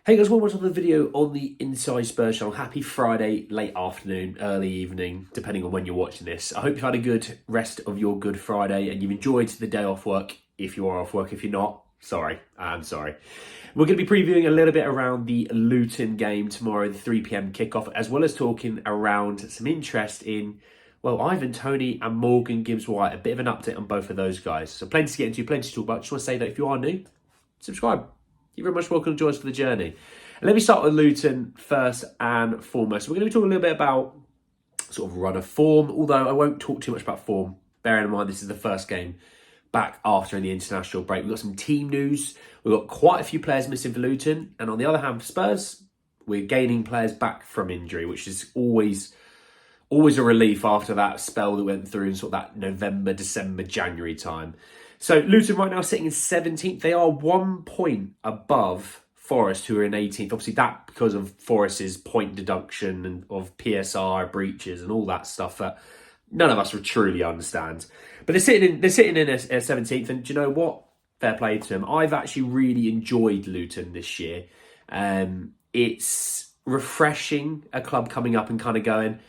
Hey guys, welcome to the video on the Inside Spurs channel. Happy Friday, late afternoon, early evening, depending on when you're watching this. I hope you've had a good rest of your Good Friday and you've enjoyed the day off work. If you are off work, if you're not, sorry, I'm sorry. We're going to be previewing a little bit around the Luton game tomorrow, the 3 p.m. kickoff, as well as talking around some interest in, well, Ivan Toney and Morgan Gibbs-White. A bit of an update on both of those guys. So plenty to get into, plenty to talk about. Just want to say that if you are new, subscribe. You're very much welcome to join us for the journey. And let me start with Luton first and foremost. We're going to be talking a little bit about sort of run of form, although I won't talk too much about form. Bearing in mind this is the first game back after the international break. We've got some team news. We've got quite a few players missing for Luton. And on the other hand, for Spurs, we're gaining players back from injury, which is always a relief after that spell that went through in sort of that November, December, January time. So Luton right now sitting in 17th. They are 1 point above Forest, who are in 18th. Obviously that because of Forest's point deduction and of PSR breaches and all that stuff that none of us would truly understand. But they're sitting in a 17th, and do you know what? Fair play to them. I've actually really enjoyed Luton this year. It's refreshing, a club coming up and kind of going,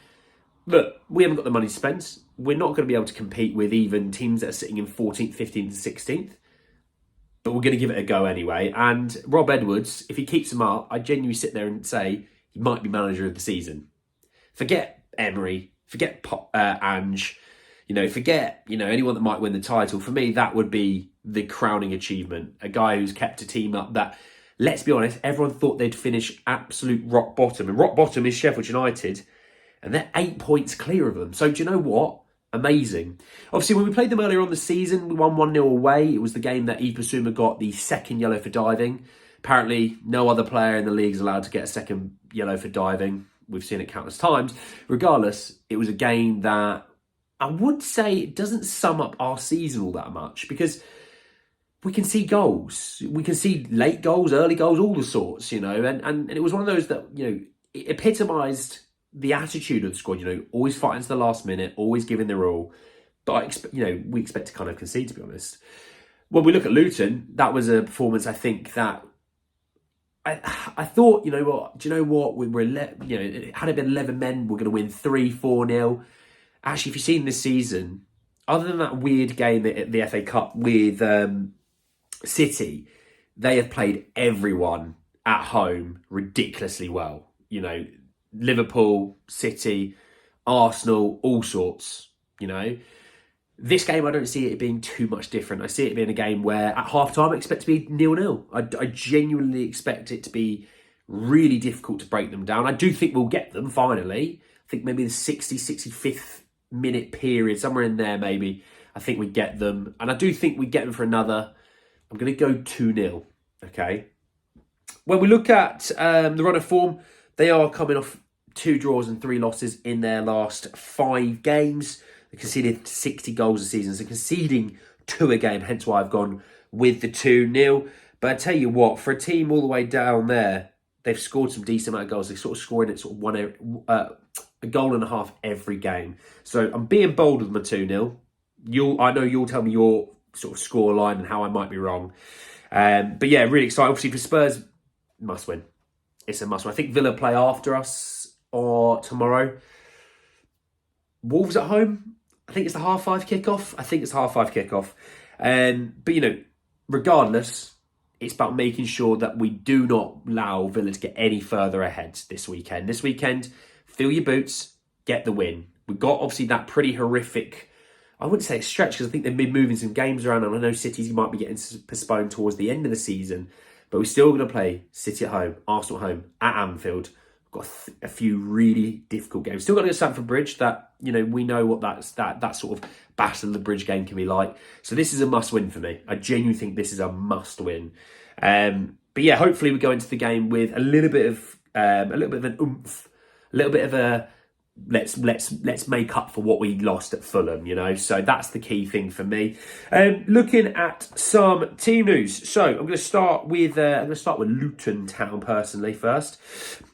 look, we haven't got the money to spend. We're not going to be able to compete with even teams that are sitting in 14th, 15th and 16th. But we're going to give it a go anyway. And Rob Edwards, if he keeps them up, I genuinely sit there and say he might be manager of the season. Forget Emery, forget Ange, forget anyone that might win the title. For me, that would be the crowning achievement. A guy who's kept a team up that, let's be honest, everyone thought they'd finish absolute rock bottom. And rock bottom is Sheffield United. And they're 8 points clear of them. So do you know what? Amazing. Obviously, when we played them earlier on the season, we won 1-0 away. It was the game that Ibasuma got the second yellow for diving. Apparently, no other player in the league is allowed to get a second yellow for diving. We've seen it countless times. Regardless, it was a game that I would say it doesn't sum up our season all that much because we can see goals. We can see late goals, early goals, all the sorts, and it was one of those that, it epitomised the attitude of the squad, always fighting to the last minute, always giving their all. But we expect to kind of concede, to be honest. When we look at Luton, that was a performance. I think that I thought, do you know what? Had it been 11 men, we're going to win 3-4-0. Actually, if you've seen this season, other than that weird game at the FA Cup with City, they have played everyone at home ridiculously well. Liverpool, City, Arsenal, all sorts, This game, I don't see it being too much different. I see it being a game where at half-time I expect to be 0-0. I genuinely expect it to be really difficult to break them down. I do think we'll get them finally. I think maybe the 65th minute period, somewhere in there maybe, I think we get them. And I do think we get them for another, I'm going to go 2-0, okay? When we look at the run of form, they are coming off 2 draws and 3 losses in their last 5 games. They conceded 60 goals a season, so conceding 2 a game, hence why I've gone with the 2-0. But I tell you what, for a team all the way down there, they've scored some decent amount of goals. They're sort of scoring at a goal and a half every game. So I'm being bold with my 2-0. I know you'll tell me your sort of score line and how I might be wrong. But yeah, really excited. Obviously for Spurs, must win. It's a must win. I think Villa play after us or tomorrow. Wolves at home. I think it's the 5:30 kickoff. But regardless, it's about making sure that we do not allow Villa to get any further ahead this weekend. This weekend, fill your boots, get the win. We've got obviously that pretty horrific, I wouldn't say stretch because I think they've been moving some games around and I know City's might be getting postponed towards the end of the season. But we're still going to play City at home, Arsenal at home, at Anfield. We've got a few really difficult games. Still got to go to Stamford Bridge. That we know what that sort of battle of the bridge game can be like. So this is a must win for me. I genuinely think this is a must win. But yeah, hopefully we go into the game with a little bit of an oomph, a little bit of a let's make up for what we lost at Fulham, So that's the key thing for me. Looking at some team news. So I'm going to start with Luton Town personally first.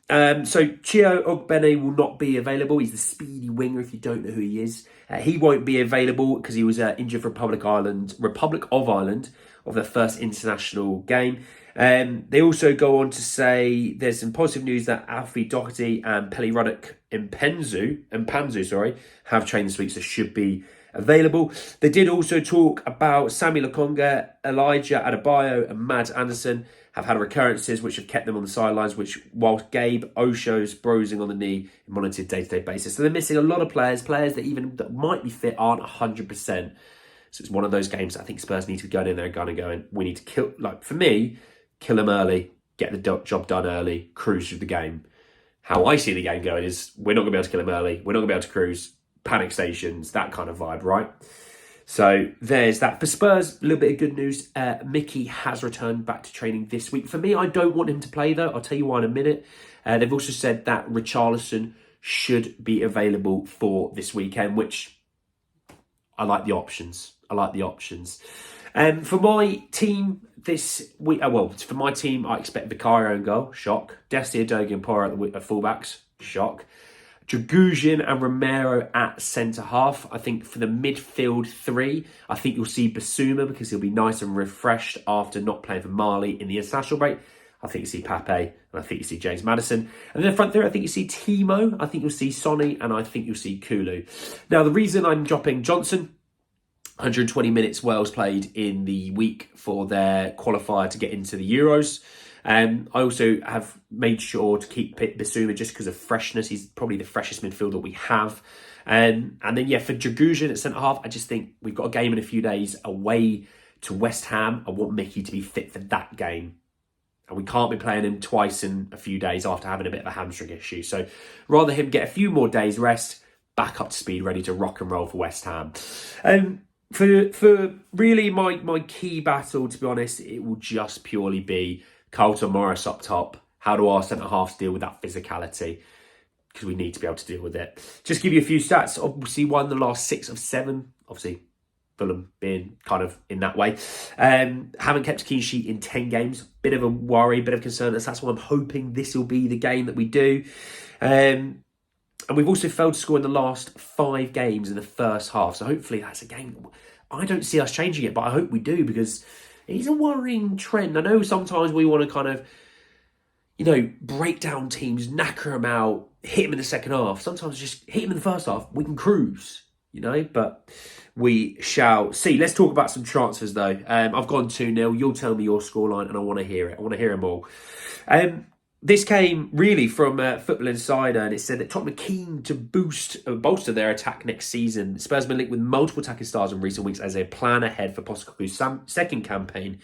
So Chio Ogbene will not be available. He's the speedy winger. If you don't know who he is, he won't be available because he was injured for Republic of Ireland of their first international game. They also go on to say there's some positive news that Alfie Doherty and Pelly Ruddock and Panzu, have trained this week, so should be available. They did also talk about Sammy Lokonga, Elijah Adebayo and Mads Anderson have had recurrences which have kept them on the sidelines, which whilst Gabe Osho's bruising on the knee monitored day-to-day basis. So they're missing a lot of players that might be fit aren't 100%. So it's one of those games that I think Spurs need to go in there and going, we need to kill, for me, kill them early, get the job done early, cruise through the game. How I see the game going is we're not going to be able to kill them early. We're not going to be able to cruise, panic stations, that kind of vibe, right? So there's that. For Spurs, a little bit of good news. Mickey has returned back to training this week. For me, I don't want him to play, though. I'll tell you why in a minute. They've also said that Richarlison should be available for this weekend, which I like the options. For my team this week, for my team, I expect Vicario in goal, shock. Desti, Udogie and Porro at fullbacks, shock. Dragosian and Romero at centre-half. I think for the midfield three, I think you'll see Basuma because he'll be nice and refreshed after not playing for Mali in the international break. I think you see Pape and I think you see James Maddison. And then front three, I think you see Timo, I think you'll see Sonny, and I think you'll see Kulu. Now, the reason I'm dropping Johnson, 120 minutes Wales played in the week for their qualifier to get into the Euros. I also have made sure to keep Basuma just because of freshness. He's probably the freshest midfielder we have. And then, for Dragosian at centre-half, I just think we've got a game in a few days away to West Ham. I want Mickey to be fit for that game. And we can't be playing him twice in a few days after having a bit of a hamstring issue. So rather him get a few more days rest, back up to speed, ready to rock and roll for West Ham. For really my key battle, to be honest, it will just purely be Carlton Morris up top. How do our centre-halves deal with that physicality? Because we need to be able to deal with it. Just give you a few stats. Obviously, won the last 6 of 7. Obviously, Fulham being kind of in that way. Haven't kept a clean sheet in 10 games. Bit of a worry, bit of concern. That's why I'm hoping this will be the game that we do. And we've also failed to score in the last 5 games in the first half. So hopefully that's a game. I don't see us changing it, but I hope we do because it's a worrying trend. I know sometimes we want to kind of, break down teams, knacker them out, hit them in the second half. Sometimes just hit them in the first half. We can cruise, but we shall see. Let's talk about some transfers though. I've gone 2-0. You'll tell me your scoreline and I want to hear it. I want to hear them all. This came really from Football Insider, and it said that Tottenham are keen to bolster their attack next season. Spurs have been linked with multiple attacking stars in recent weeks as they plan ahead for Postecoglou's second campaign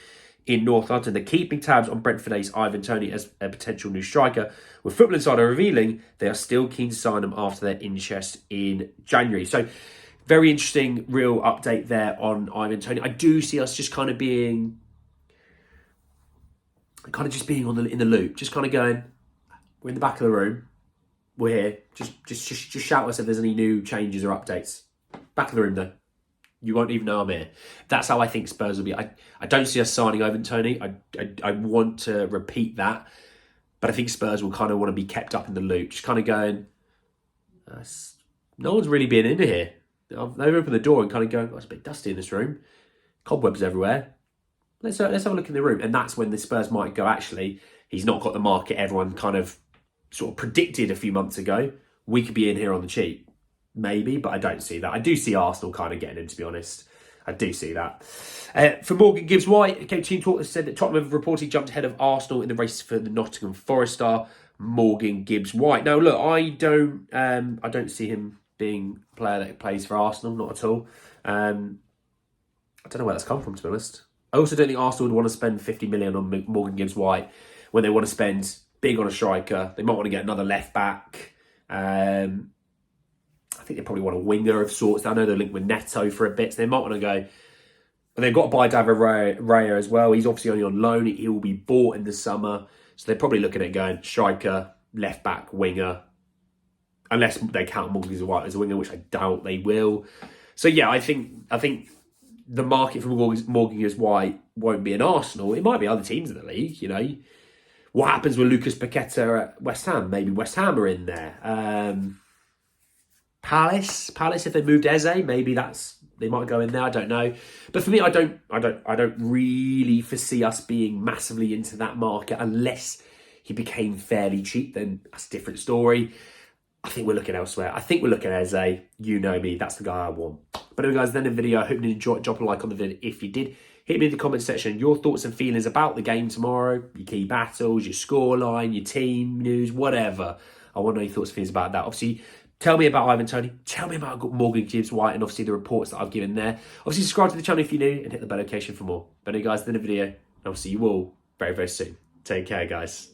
in North London. They're keeping tabs on Brentford ace Ivan Toney as a potential new striker, with Football Insider revealing they are still keen to sign him after their interest in January. So, very interesting, real update there on Ivan Toney. I do see us just kind of being in the loop, just kind of going, we're in the back of the room, we're here, just shout us if there's any new changes or updates. Back of the room though, you won't even know I'm here. That's how I think Spurs will be. I don't see us signing Ivan Toney. I want to repeat that, but I think Spurs will kind of want to be kept up in the loop, just kind of going, no one's really been in here. They open the door and kind of go, it's a bit dusty in this room, cobwebs everywhere. Let's have a look in the room. And that's when the Spurs might go, actually, he's not got the market everyone kind of sort of predicted a few months ago. We could be in here on the cheap. Maybe, but I don't see that. I do see Arsenal kind of getting in, to be honest. I do see that. For Morgan Gibbs-White, Team Talk has said that Tottenham have reportedly jumped ahead of Arsenal in the race for the Nottingham Forest star, Morgan Gibbs-White. Now, look, I don't see him being a player that plays for Arsenal, not at all. I don't know where that's come from, to be honest. I also don't think Arsenal would want to spend 50 million on Morgan Gibbs-White when they want to spend big on a striker. They might want to get another left back. I think they probably want a winger of sorts. I know they're linked with Neto for a bit, so they might want to go. But they've got to buy David Raya as well. He's obviously only on loan. He will be bought in the summer. So they're probably looking at going striker, left back, winger. Unless they count Morgan Gibbs-White as a winger, which I doubt they will. So yeah, I think the market for Morgan Gibbs-White won't be in Arsenal. It might be other teams in the league, What happens with Lucas Paqueta at West Ham? Maybe West Ham are in there. Palace, if they moved Eze, maybe that's they might go in there. I don't know. But for me, I don't really foresee us being massively into that market unless he became fairly cheap. Then that's a different story. I think we're looking elsewhere. I think we're looking at Eze. You know me. That's the guy I want. But anyway, guys, then the video. I hope you enjoyed. Drop a like on the video if you did. Hit me in the comment section your thoughts and feelings about the game tomorrow, your key battles, your scoreline, your team news, whatever. I want to know your thoughts and feelings about that. Obviously, tell me about Ivan Toney. Tell me about Morgan, Gibbs-White, and obviously the reports that I've given there. Obviously, subscribe to the channel if you're new and hit the bell notification for more. But anyway, guys, then the video. And I'll see you all very, very soon. Take care, guys.